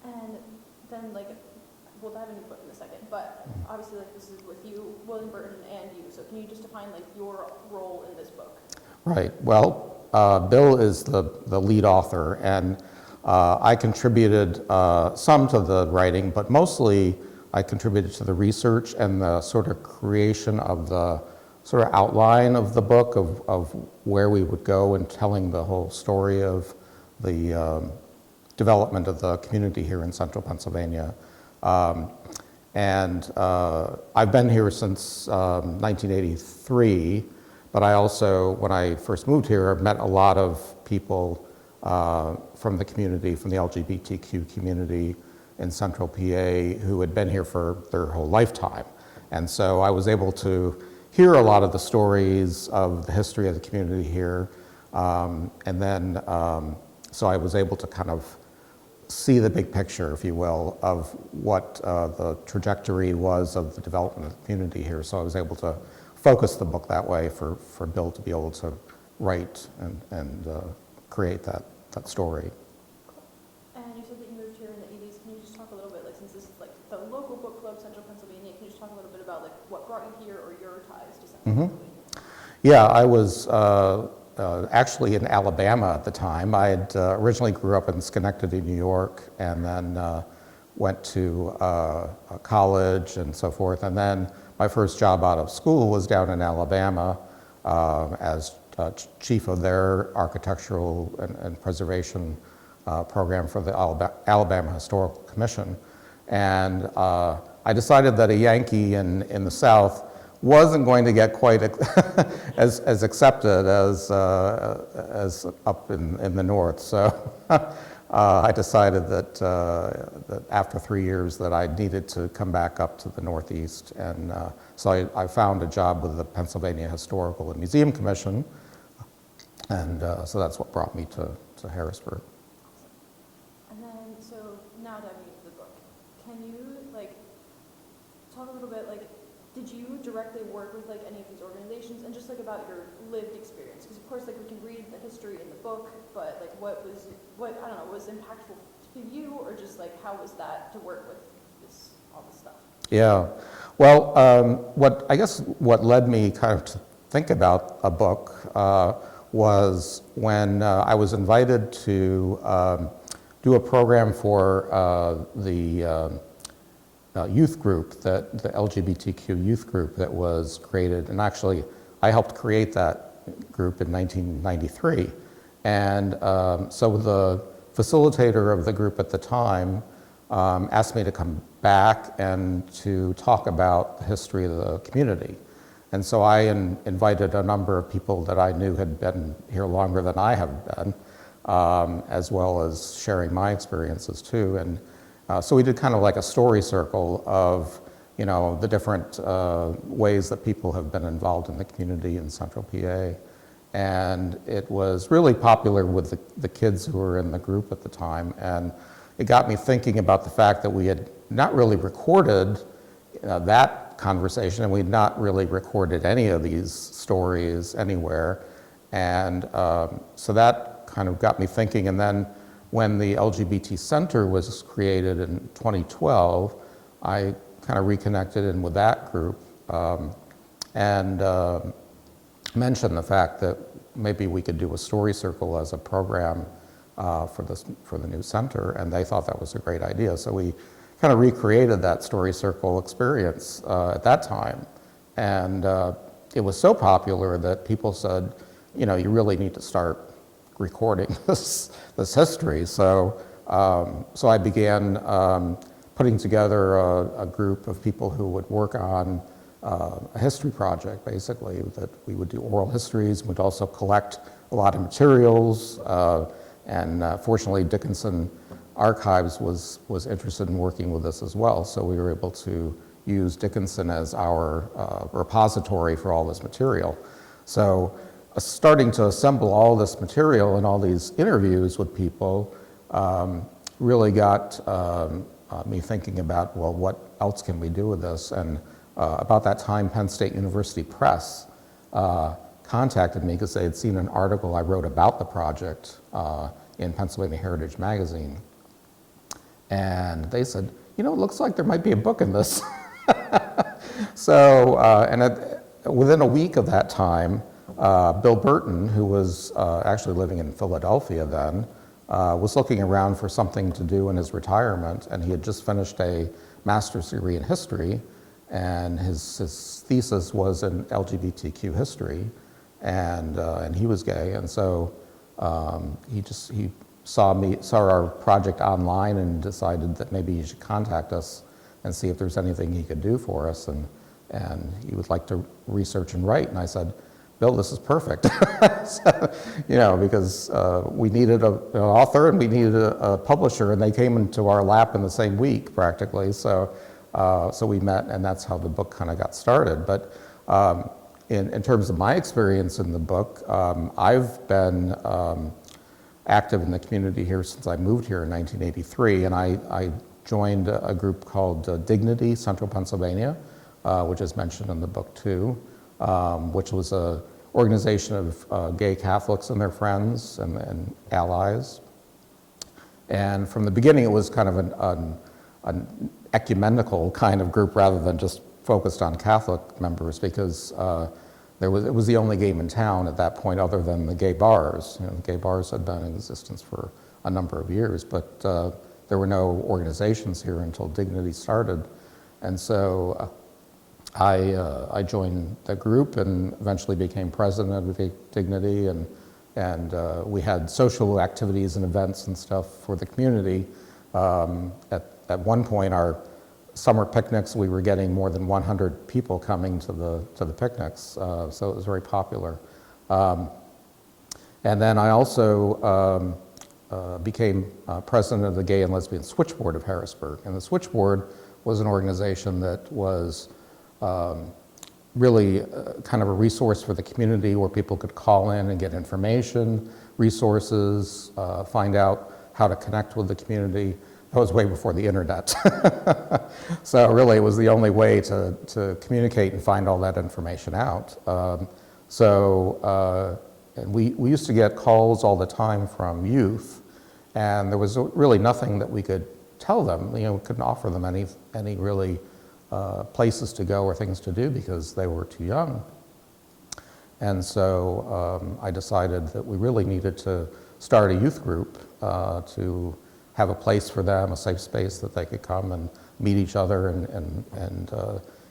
And then, like, we'll dive into the book in a second, but obviously, like, this is with you, William Burton, and you. So can you just define, like, your role in this book? Right. Well, Bill is the lead author, and I contributed some to the writing, but mostly I contributed to the research and the sort of creation of the sort of outline of the book of where we would go in telling the whole story of the development of the community here in central Pennsylvania. And I've been here since 1983, but I also, when I first moved here, met a lot of people from the community, from the LGBTQ community in central PA who had been here for their whole lifetime. And so I was able to hear a lot of the stories of the history of the community here. And then, so I was able to kind of see the big picture, if you will, of what the trajectory was of the development of the community here. So I was able to focus the book that way for Bill to be able to write and create that story. And you said that you moved here in the 80s. Can you just talk a little bit, like, since this is like the local book club, Central Pennsylvania, can you just talk a little bit about like what brought you here or your ties to Central Pennsylvania? Yeah, I was actually in Alabama at the time. I had originally grew up in Schenectady, New York, and then went to college and so forth. And then my first job out of school was down in Alabama as chief of their architectural and preservation program for the Alabama Historical Commission. And I decided that a Yankee in the South wasn't going to get quite as accepted as up in the North. So I decided that after 3 years that I needed to come back up to the Northeast. And so I found a job with the Pennsylvania Historical and Museum Commission. And so that's what brought me to Harrisburg. And then, so now diving into the book, can you like talk a little bit, like, did you directly work with like any of these organizations, and just like about your lived experience? Because of course, like, we can read the history in the book, but like what I don't know, was impactful to you, or just like how was that to work with all this stuff? Yeah, well, what led me kind of to think about a book was when I was invited to do a program for the youth group, the LGBTQ youth group that was created. And actually, I helped create that group in 1993. And so the facilitator of the group at the time asked me to come back and to talk about the history of the community. And so I invited a number of people that I knew had been here longer than I have been, as well as sharing my experiences too. And so we did kind of like a story circle of, you know, the different ways that people have been involved in the community in Central PA. And it was really popular with the kids who were in the group at the time. And it got me thinking about the fact that we had not really recorded that conversation, and we'd not really recorded any of these stories anywhere. And so that kind of got me thinking. And then when the LGBT Center was created in 2012, I kind of reconnected in with that group and mentioned the fact that maybe we could do a story circle as a program for the new center, and they thought that was a great idea. So we kind of recreated that story circle experience at that time. And it was so popular that people said, you know, you really need to start recording this history. So, so I began putting together a group of people who would work on a history project, basically, that we would do oral histories. We'd also collect a lot of materials. And fortunately, Dickinson Archives was interested in working with us as well, so we were able to use Dickinson as our repository for all this material. So starting to assemble all this material and all these interviews with people really got me thinking about, well, what else can we do with this? And about that time, Penn State University Press contacted me because they had seen an article I wrote about the project in Pennsylvania Heritage Magazine. And they said, it looks like there might be a book in this. So, within a week of that time, Bill Burton, who was actually living in Philadelphia then, was looking around for something to do in his retirement, and he had just finished a master's degree in history, and his thesis was in LGBTQ history, and he was gay, and so he saw our project online and decided that maybe he should contact us and see if there's anything he could do for us, and he would like to research and write. And I said, Bill, this is perfect. So, because we needed an author and we needed a publisher, and they came into our lap in the same week practically. So we met, and that's how the book kind of got started. But in terms of my experience in the book, I've been active in the community here since I moved here in 1983, and I joined a group called Dignity, Central Pennsylvania, which is mentioned in the book too, which was an organization of gay Catholics and their friends and allies. And from the beginning, it was kind of an ecumenical kind of group rather than just focused on Catholic members, because it was the only game in town at that point other than the gay bars. The gay bars had been in existence for a number of years, but there were no organizations here until Dignity started. And so I joined the group and eventually became president of Dignity, and we had social activities and events and stuff for the community. At one point, our summer picnics, we were getting more than 100 people coming to the picnics, so it was very popular. And then I also became president of the Gay and Lesbian Switchboard of Harrisburg. And the Switchboard was an organization that was really kind of a resource for the community where people could call in and get information, resources, find out how to connect with the community. That was way before the internet. So really it was the only way to communicate and find all that information out. And we used to get calls all the time from youth, and there was really nothing that we could tell them. We couldn't offer them any really places to go or things to do because they were too young. And so I decided that we really needed to start a youth group to have a place for them, a safe space that they could come and meet each other and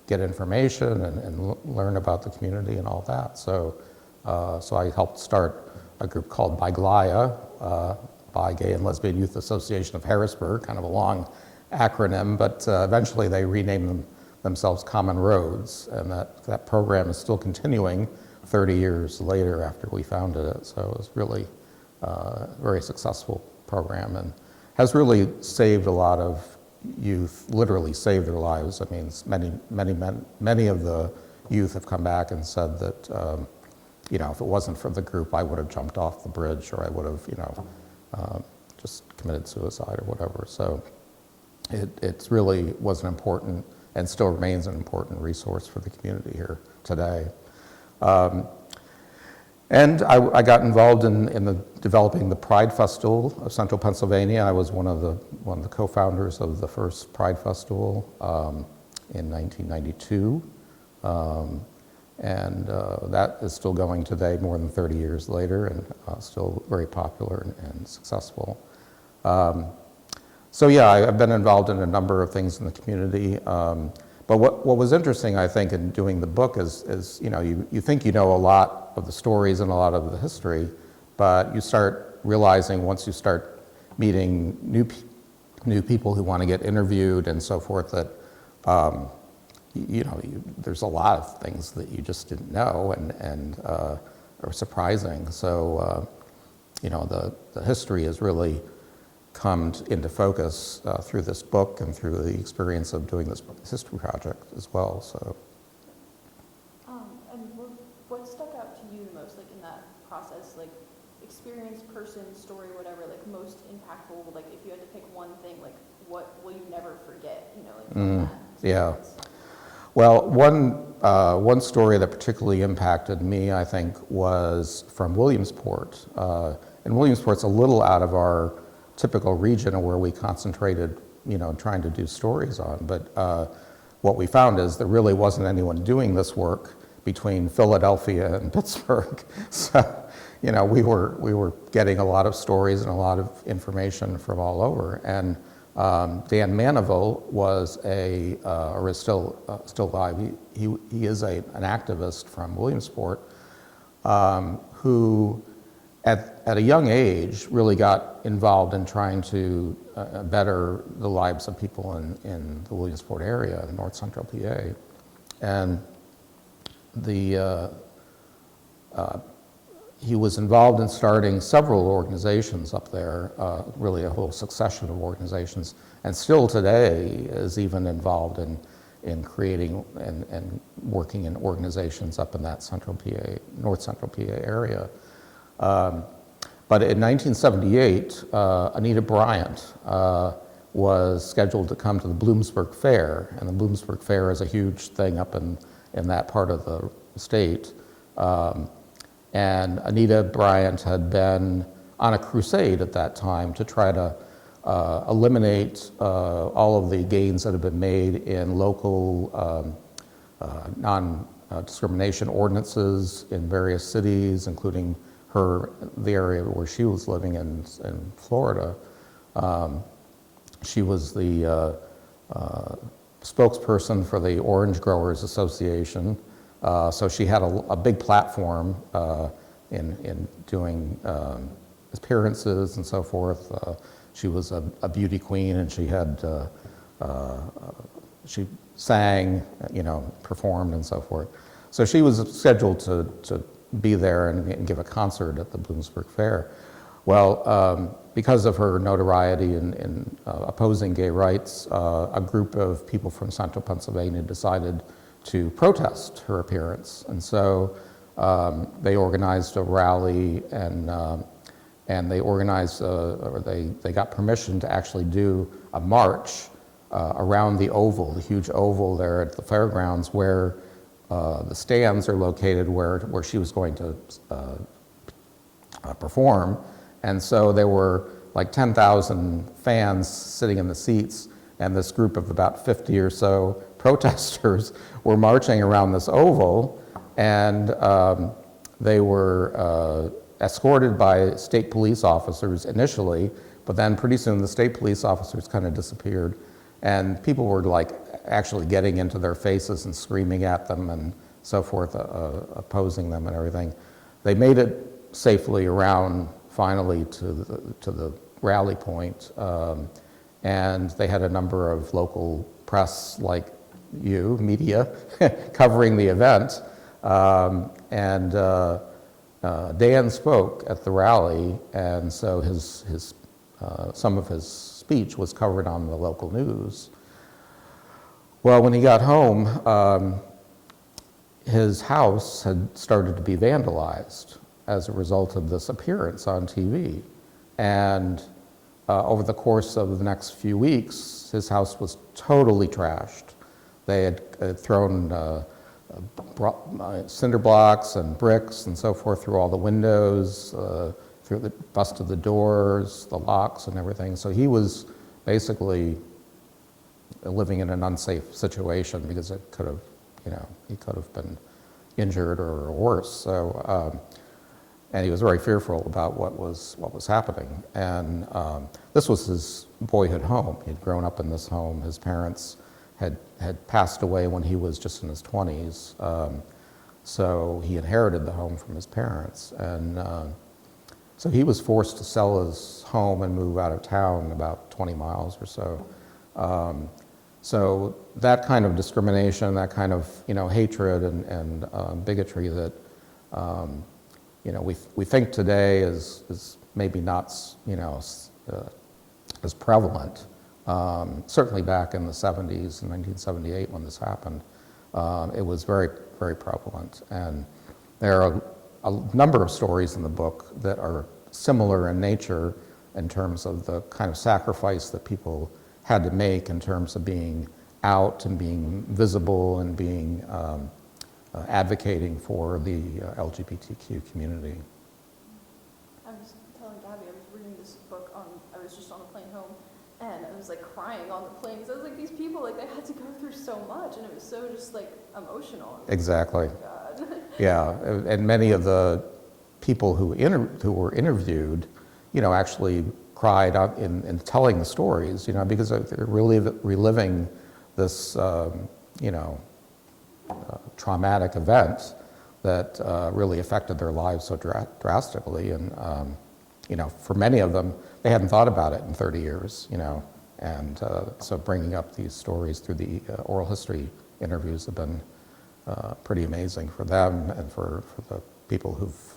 get information and learn about the community and all that. So I helped start a group called BIGLIA, Bi Gay and Lesbian Youth Association of Harrisburg, kind of a long acronym, but eventually they renamed themselves Common Roads, and that program is still continuing 30 years later after we founded it. So it was really a very successful program and has really saved a lot of youth, literally saved their lives. I mean, many of the youth have come back and said that, if it wasn't for the group, I would have jumped off the bridge, or I would have, just committed suicide or whatever. So it really was an important and still remains an important resource for the community here today. And I got involved in developing the Pride Festival of Central Pennsylvania. I was one of the co-founders of the first Pride Festival in 1992. And that is still going today, more than 30 years later, and still very popular and successful. So yeah, I've been involved in a number of things in the community. But what was interesting, I think, in doing the book is you think you know a lot of the stories and a lot of the history, but you start realizing once you start meeting new people who want to get interviewed and so forth that there's a lot of things that you just didn't know and are surprising. So the history has really come into focus through this book and through the experience of doing this history project as well. So. And what stuck out to you most, like in that process, like experience, person, story, whatever, like most impactful? Like if you had to pick one thing, like what will you never forget? From that experience? Yeah. Well, one story that particularly impacted me, I think, was from Williamsport. And Williamsport's a little out of our typical region where we concentrated, trying to do stories on. But what we found is there really wasn't anyone doing this work between Philadelphia and Pittsburgh. So, we were getting a lot of stories and a lot of information from all over. And Dan Manivel was or is still alive. He is an activist from Williamsport who, at a young age, really got involved in trying to better the lives of people in the Williamsport area, north central PA. And he was involved in starting several organizations up there, really a whole succession of organizations, and still today is even involved in creating and working in organizations up in that north central PA area. But in 1978, Anita Bryant was scheduled to come to the Bloomsburg Fair, and the Bloomsburg Fair is a huge thing up in that part of the state. And Anita Bryant had been on a crusade at that time to try to eliminate all of the gains that have been made in local non-discrimination ordinances in various cities, including the area where she was living in Florida. She was the spokesperson for the Orange Growers Association. So she had a big platform in doing appearances and so forth. She was a beauty queen, and she sang, performed and so forth. So she was scheduled to be there and give a concert at the Bloomsburg Fair. Well, because of her notoriety in opposing gay rights, a group of people from central Pennsylvania decided to protest her appearance. And so they organized a rally, and they organized, or they got permission to actually do a march around the oval, the huge oval there at the fairgrounds where the stands are located where she was going to perform. And so there were like 10,000 fans sitting in the seats, and this group of about 50 or so protesters were marching around this oval, and they were escorted by state police officers initially, but then pretty soon the state police officers kind of disappeared, and people were like actually getting into their faces and screaming at them and so forth, opposing them and everything. They made it safely around finally to the rally point, and they had a number of local press like media covering the event, and Dan spoke at the rally, and so some of his speech was covered on the local news. Well, when he got home, his house had started to be vandalized as a result of this appearance on TV. And over the course of the next few weeks, his house was totally trashed. They had thrown cinder blocks and bricks and so forth through all the windows, busted the doors, the locks and everything. So he was basically living in an unsafe situation because it could have, he could have been injured or worse. So, and he was very fearful about what was happening. And this was his boyhood home. He'd grown up in this home. His parents had passed away when he was just in his 20s. So he inherited the home from his parents. And so he was forced to sell his home and move out of town about 20 miles or so. So that kind of discrimination, that kind of hatred and bigotry that we think today is maybe not as prevalent. Certainly back in the 70s, in 1978 when this happened, it was very, very prevalent. And there are a number of stories in the book that are similar in nature in terms of the kind of sacrifice that people had to make in terms of being out and being visible and being advocating for the LGBTQ community. I was telling Gabby, I was reading this book I was just crying on the plane, because I was like, these people, like, they had to go through so much, and it was so just, like, emotional. Exactly. Oh my God. Yeah, and many of the people who were interviewed, you know, actually cried out in telling the stories, you know, because they're really reliving this, you know, traumatic event that really affected their lives so drastically. And, you know, for many of them, they hadn't thought about it in 30 years, you know. And so bringing up these stories through the oral history interviews have been pretty amazing for them and for the people who've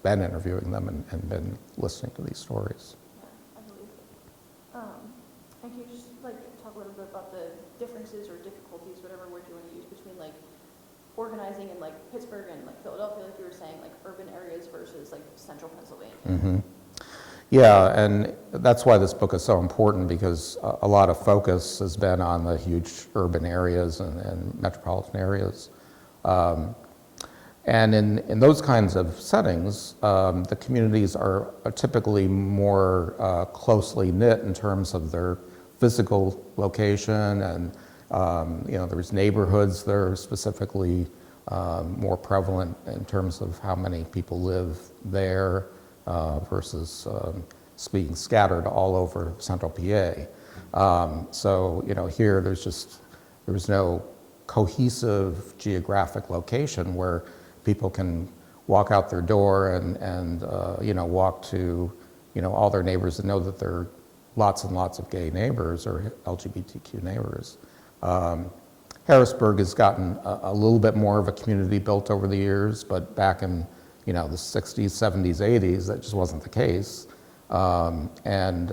been interviewing them and been listening to these stories. Yeah, I believe it. And can you just like talk a little bit about the differences or difficulties, whatever word you want to use, between like organizing in like Pittsburgh and like Philadelphia, like you were saying, like urban areas versus like central Pennsylvania? Mm-hmm. Yeah, and that's why this book is so important, because a lot of focus has been on the huge urban areas and metropolitan areas. And in those kinds of settings, the communities are typically more closely knit in terms of their physical location, and you know, there's neighborhoods that are specifically more prevalent in terms of how many people live there versus being scattered all over central PA. So, you know, here there was no cohesive geographic location where people can walk out their door and you know, walk to, you know, all their neighbors and know that there are lots and lots of gay neighbors or LGBTQ neighbors. Harrisburg has gotten a little bit more of a community built over the years, but back in, you know, the 60s, 70s, 80s, that just wasn't the case. And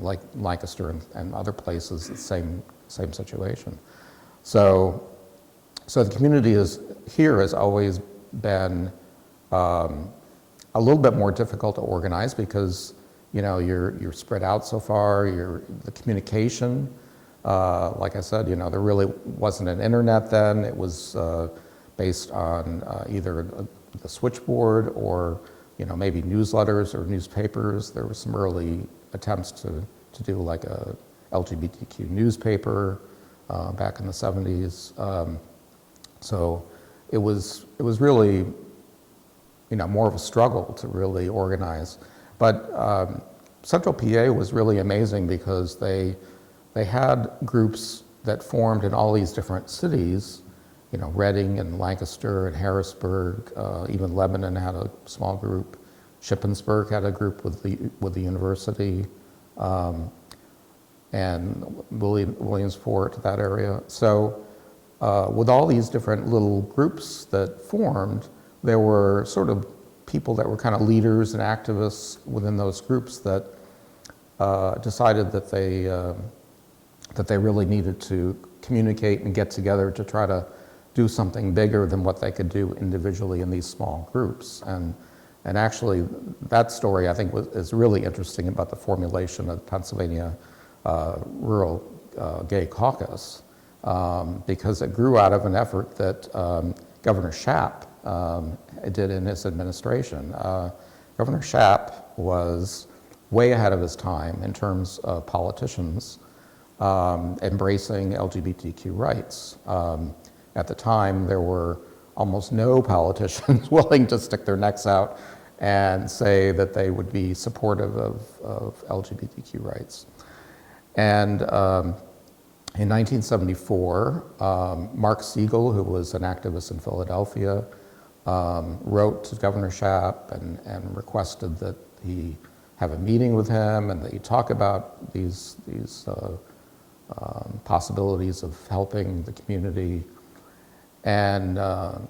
like Lancaster and other places, the same situation. So the community here has always been a little bit more difficult to organize because, you know, you're spread out so far. The communication, like I said, you know, there really wasn't an internet then. It was based on either the switchboard or, you know, maybe newsletters or newspapers. There were some early attempts to do like a LGBTQ newspaper back in the 70s. So it was really, you know, more of a struggle to really organize. But Central PA was really amazing because they had groups that formed in all these different cities, you know, Reading and Lancaster and Harrisburg, even Lebanon had a small group. Shippensburg had a group with the university, and Williamsport, that area. So with all these different little groups that formed, there were sort of people that were kind of leaders and activists within those groups that decided that they really needed to communicate and get together to try to do something bigger than what they could do individually in these small groups. And actually, that story I think is really interesting about the formulation of the Pennsylvania Rural Gay Caucus, because it grew out of an effort that Governor Shapp did in his administration. Governor Shapp was way ahead of his time in terms of politicians embracing LGBTQ rights. At the time, there were almost no politicians willing to stick their necks out and say that they would be supportive of LGBTQ rights. And in 1974, Mark Siegel, who was an activist in Philadelphia, wrote to Governor Shapp and requested that he have a meeting with him and that he talk about these possibilities of helping the community. And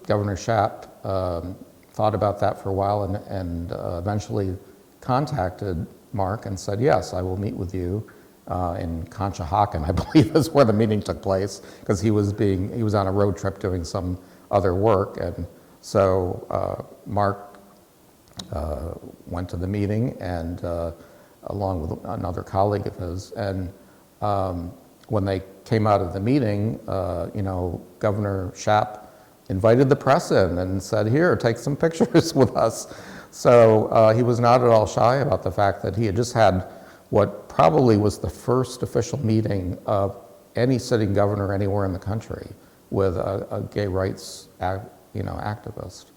Governor Shapp thought about that for a while and eventually contacted Mark and said, yes, I will meet with you in Conshohocken, I believe is where the meeting took place, because he was on a road trip doing some other work. And so Mark went to the meeting and along with another colleague of his. And when they came out of the meeting, you know, Governor Shapp invited the press in and said, here, take some pictures with us. So he was not at all shy about the fact that he had just had what probably was the first official meeting of any sitting governor anywhere in the country with a gay rights activist.